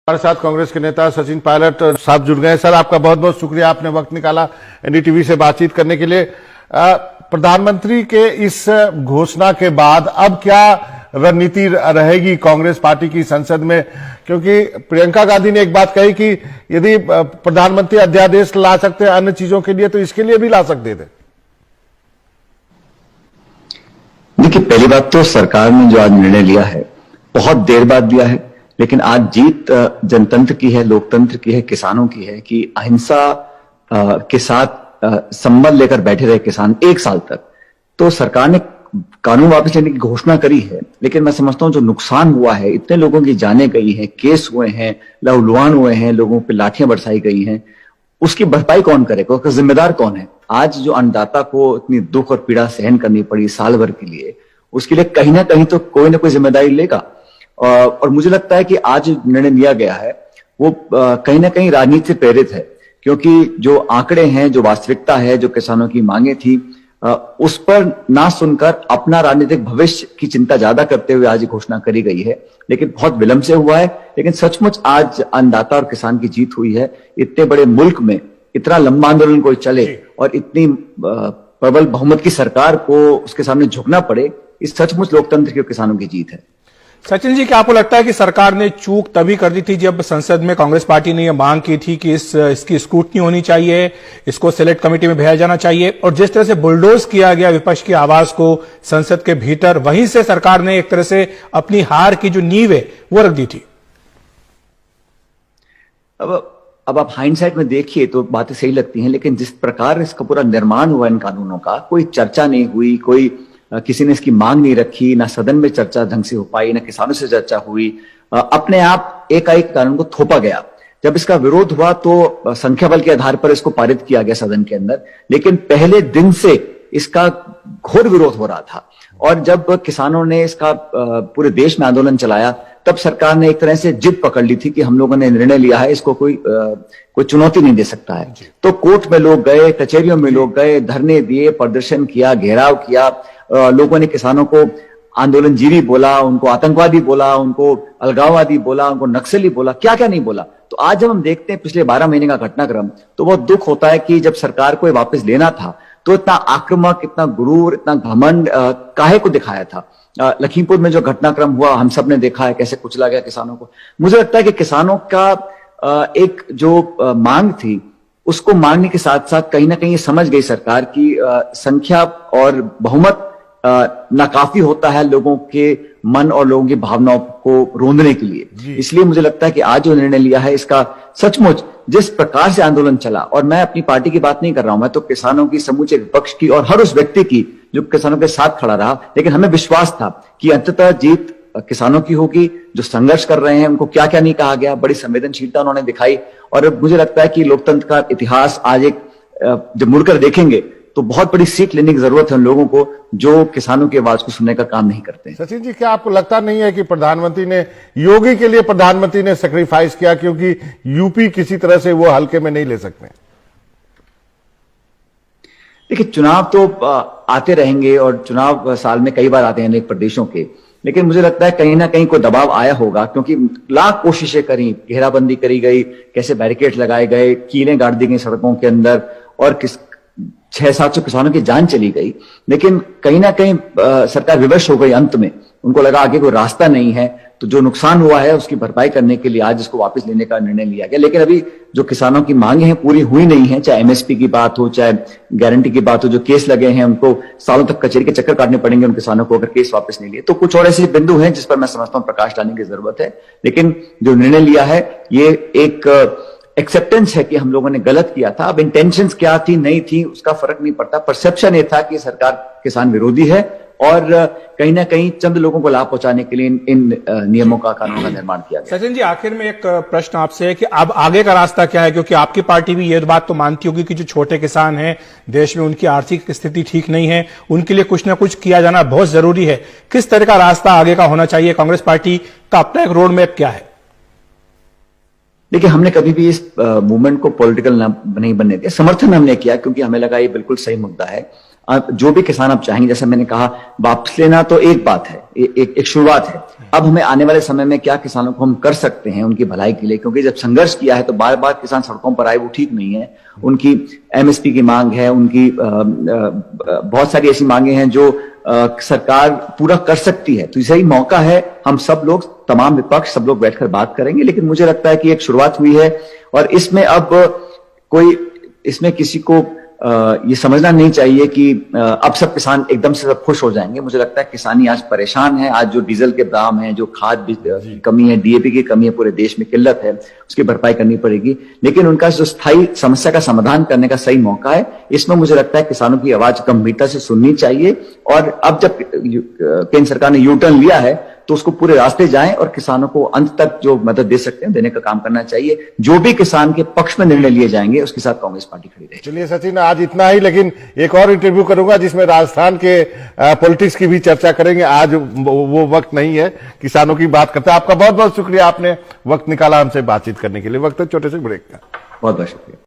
हमारे साथ कांग्रेस के नेता सचिन पायलट साहब जुड़ गए। सर, आपका बहुत बहुत शुक्रिया, आपने वक्त निकाला एनडीटीवी से बातचीत करने के लिए। प्रधानमंत्री के इस घोषणा के बाद अब क्या रणनीति रहेगी कांग्रेस पार्टी की संसद में? क्योंकि प्रियंका गांधी ने एक बात कही कि यदि प्रधानमंत्री अध्यादेश ला सकते हैं अन्य चीजों के लिए तो इसके लिए भी ला सकते थे। देखिए, पहली बात तो सरकार ने जो आज निर्णय लिया है बहुत देर बाद लिया है, लेकिन आज जीत जनतंत्र की है, लोकतंत्र की है, किसानों की है कि अहिंसा के साथ संबंध लेकर बैठे रहे किसान 1 साल तक। तो सरकार ने कानून वापस लेने की घोषणा करी है, लेकिन मैं समझता हूं जो नुकसान हुआ है, इतने लोगों की जानें गई हैं, केस हुए हैं, लहूलुहान हुए हैं, लोगों पे लाठियां बरसाई गई हैं, उसकी भरपाई कौन करेगा, उसका जिम्मेदार कौन है? आज जो अन्नदाता को इतनी दुख और पीड़ा सहन करनी पड़ी साल भर के लिए, उसके लिए कहीं ना कहीं तो कोई ना कोई जिम्मेदारी लेगा। और मुझे लगता है कि आज निर्णय लिया गया है वो कहीं ना कहीं राजनीति से प्रेरित है, क्योंकि जो आंकड़े हैं, जो वास्तविकता है, जो किसानों की मांगे थी, उस पर ना सुनकर अपना राजनीतिक भविष्य की चिंता ज्यादा करते हुए आज घोषणा करी गई है। लेकिन बहुत विलंब से हुआ है, लेकिन सचमुच आज अन्नदाता और किसान की जीत हुई है। इतने बड़े मुल्क में इतना लंबा आंदोलन कोई चले और इतनी प्रबल बहुमत की सरकार को उसके सामने झुकना पड़े, इस सचमुच लोकतंत्र की और किसानों की जीत है। सचिन जी, क्या आपको लगता है कि सरकार ने चूक तभी कर दी थी जब संसद में कांग्रेस पार्टी ने यह मांग की थी कि इसकी स्क्रूटनी होनी चाहिए, इसको सिलेक्ट कमेटी में भेजा जाना चाहिए, और जिस तरह से बुलडोज किया गया विपक्ष की आवाज को संसद के भीतर, वहीं से सरकार ने एक तरह से अपनी हार की जो नींव है वो रख दी थी? अब आप हाइंडसाइट में देखिए तो बातें सही लगती हैं, लेकिन जिस प्रकार इसका पूरा निर्माण हुआ इन कानूनों का, कोई चर्चा नहीं हुई, कोई किसी ने इसकी मांग नहीं रखी, ना सदन में चर्चा ढंग से हो पाई, ना किसानों से चर्चा हुई, अपने आप एकाएक कानून को थोपा गया। जब इसका विरोध हुआ तो संख्या बल के आधार पर इसको पारित किया गया सदन के अंदर, लेकिन पहले दिन से इसका घोर विरोध हो रहा था। और जब किसानों ने इसका पूरे देश में आंदोलन चलाया, तब सरकार ने एक तरह से जिद पकड़ ली थी कि हम लोगों ने निर्णय लिया है, इसको कोई चुनौती नहीं दे सकता है। तो कोर्ट में लोग गए, कचहरियों में लोग गए, धरने दिए, प्रदर्शन किया, घेराव किया। लोगों ने किसानों को आंदोलनजीवी बोला, उनको आतंकवादी बोला, उनको अलगाववादी बोला, उनको नक्सली बोला, क्या क्या नहीं बोला। तो आज जब हम देखते हैं पिछले 12 महीने का घटनाक्रम, तो बहुत दुख होता है कि जब सरकार को वापस लेना था तो इतना आक्रामक, इतना गुरूर, इतना घमंड काहे को दिखाया था। लखीमपुर में जो घटनाक्रम हुआ हम सब ने देखा है, कैसे कुचला गया किसानों को। मुझे लगता है कि किसानों का एक जो मांग थी, उसको मांगने के साथ साथ कहीं ना कहीं समझ गई सरकार की संख्या और बहुमत नाकाफी होता है लोगों के मन और लोगों की भावनाओं को रोंदने के लिए। इसलिए मुझे लगता है कि आज जो निर्णय लिया है, इसका सचमुच जिस प्रकार से आंदोलन चला, और मैं अपनी पार्टी की बात नहीं कर रहा हूं, मैं तो किसानों की, समूचे विपक्ष की और हर उस व्यक्ति की जो किसानों के साथ खड़ा रहा, लेकिन हमें विश्वास था कि अंततः जीत किसानों की होगी। जो संघर्ष कर रहे हैं उनको क्या क्या नहीं कहा गया, बड़ी संवेदनशीलता उन्होंने दिखाई। और मुझे लगता है कि लोकतंत्र का इतिहास आज एक जब मुड़कर देखेंगे तो बहुत बड़ी सीख लेने की जरूरत है उन लोगों को जो किसानों की आवाज को सुनने का काम नहीं करते। सचिन जी, क्या आपको लगता नहीं है कि प्रधानमंत्री ने, योगी के लिए प्रधानमंत्री ने सेक्रीफाइस किया, क्योंकि यूपी किसी तरह से वो हल्के में नहीं ले सकते? देखिए, चुनाव तो आते रहेंगे और चुनाव साल में कई बार आते हैं अनेक प्रदेशों के, लेकिन मुझे लगता है कहीं ना कहीं कोई दबाव आया होगा, क्योंकि लाख कोशिशें करी, घेराबंदी करी गई, कैसे बैरिकेड लगाए गए, कीलें गाड़ दी गई सड़कों के अंदर, और 600-700 किसानों की जान चली गई। लेकिन कहीं ना कहीं सरकार विवश हो गई। अंत में उनको लगा आगे कोई रास्ता नहीं है, तो जो नुकसान हुआ है उसकी भरपाई करने के लिए आज इसको वापस लेने का निर्णय लिया गया। लेकिन अभी जो किसानों की मांगे हैं पूरी हुई नहीं है, चाहे एमएसपी की बात हो, चाहे गारंटी की बात हो। जो केस लगे हैं उनको सालों तक कचहरी के चक्कर काटने पड़ेंगे उन किसानों को, अगर केस वापस नहीं लिए। तो कुछ और ऐसे बिंदु हैं जिस पर मैं समझता हूं प्रकाश डालने की जरूरत है। लेकिन जो निर्णय लिया है ये एक एक्सेप्टेंस है कि हम लोगों ने गलत किया था। अब इंटेंशंस क्या थी नहीं थी उसका फर्क नहीं पड़ता, परसेप्शन ये था कि सरकार किसान विरोधी है और कहीं ना कहीं चंद लोगों को लाभ पहुंचाने के लिए इन नियमों का, कानून का निर्माण किया गया। सचिन जी, आखिर में एक प्रश्न आपसे है कि अब आगे का रास्ता क्या है, क्योंकि आपकी पार्टी भी ये बात तो मानती होगी कि जो छोटे किसान हैं देश में, उनकी आर्थिक स्थिति ठीक नहीं है, उनके लिए कुछ ना कुछ किया जाना बहुत जरूरी है। किस तरह का रास्ता आगे का होना चाहिए? कांग्रेस पार्टी का अपना एक रोड मैप क्या है? देखिए, हमने कभी भी इस मूवमेंट को पॉलिटिकल नहीं बनने दिया, समर्थन हमने किया क्योंकि हमें लगा ये बिल्कुल सही मुद्दा है। जो भी किसान अब चाहेंगे, जैसे मैंने कहा, वापस लेना तो एक बात है, एक शुरुआत है। अब हमें आने वाले समय में क्या किसानों को हम कर सकते हैं उनकी भलाई के लिए, क्योंकि जब संघर्ष किया है तो बार बार किसान सड़कों पर आए, वो ठीक नहीं है। उनकी एमएसपी की मांग है, उनकी बहुत सारी ऐसी मांगे हैं जो सरकार पूरा कर सकती है। तो यही मौका है, हम सब लोग, तमाम विपक्ष, सब लोग बैठकर बात करेंगे। लेकिन मुझे लगता है कि एक शुरुआत हुई है और इसमें अब इसमें किसी को ये समझना नहीं चाहिए कि अब सब किसान एकदम से सब खुश हो जाएंगे। मुझे लगता है किसानी आज परेशान है। आज जो डीजल के दाम है, जो खाद की कमी है, डीएपी की कमी है, पूरे देश में किल्लत है, उसकी भरपाई करनी पड़ेगी। लेकिन उनका जो स्थायी समस्या का समाधान करने का सही मौका है, इसमें मुझे लगता है किसानों की आवाज गंभीरता से सुननी चाहिए। और अब जब केंद्र सरकार ने यू टर्न लिया है तो उसको पूरे रास्ते जाएं और किसानों को अंत तक जो मदद दे सकते हैं देने का काम करना चाहिए। जो भी किसान के पक्ष में निर्णय लिए जाएंगे उसके साथ कांग्रेस पार्टी खड़ी रहेगी। चलिए सचिन, आज इतना ही, लेकिन एक और इंटरव्यू करूंगा जिसमें राजस्थान के पॉलिटिक्स की भी चर्चा करेंगे। आज वो वक्त नहीं है, किसानों की बात करते हैं। आपका बहुत बहुत शुक्रिया, आपने वक्त निकाला हमसे बातचीत करने के लिए। वक्त है छोटे से ब्रेक का। बहुत बहुत शुक्रिया।